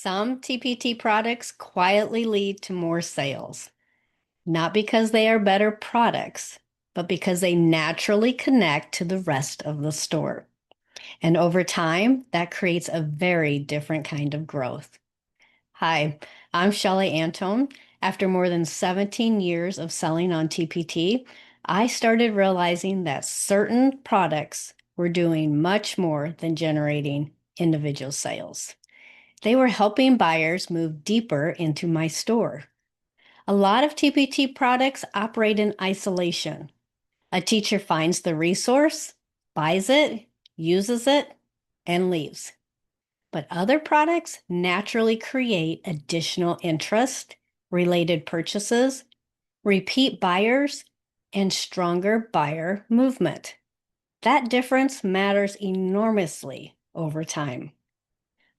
Some TPT products quietly lead to more sales, not because they are better products, but because they naturally connect to the rest of the store. And over time, that creates a very different kind of growth. Hi, I'm Shelley Antone. After more than 17 years of selling on TPT, I started realizing that certain products were doing much more than generating individual sales. They were helping buyers move deeper into my store. A lot of TPT products operate in isolation. A teacher finds the resource, buys it, uses it, and leaves. But other products naturally create additional interest, related purchases, repeat buyers, and stronger buyer movement. That difference matters enormously over time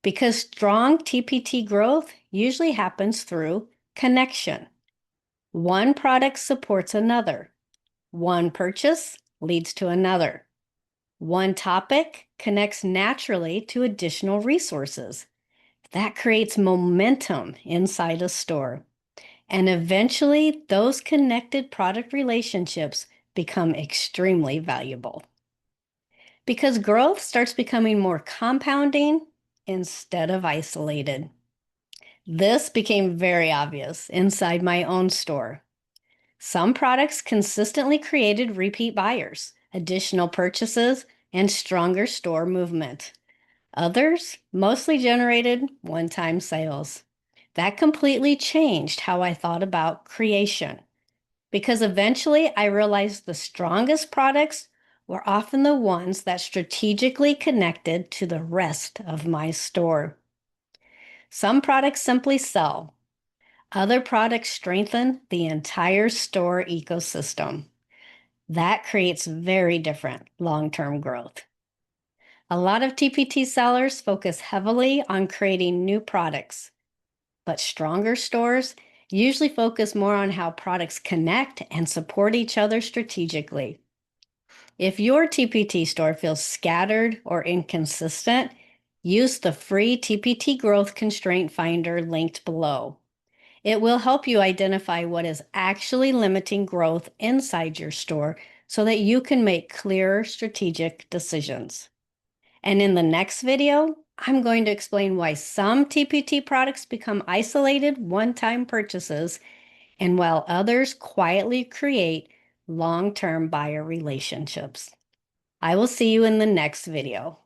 because strong TPT growth usually happens through connection. One product supports another. One purchase leads to another. One topic connects naturally to additional resources. That creates momentum inside a store. And eventually, those connected product relationships become extremely valuable. Because growth starts becoming more compounding instead of isolated. This became very obvious inside my own store. Some products consistently created repeat buyers, additional purchases, and stronger store movement. Others mostly generated one-time sales. That completely changed how I thought about creation because eventually I realized the strongest products were often the ones that strategically connected to the rest of my store. Some products simply sell. Other products strengthen the entire store ecosystem. That creates very different long-term growth. A lot of TPT sellers focus heavily on creating new products, but stronger stores usually focus more on how products connect and support each other strategically. If your TPT store feels scattered or inconsistent, use the free TPT Growth Constraint Finder linked below. It will help you identify what is actually limiting growth inside your store so that you can make clearer strategic decisions. And in the next video, I'm going to explain why some TPT products become isolated one-time purchases and while others quietly create long-term buyer relationships. I will see you in the next video.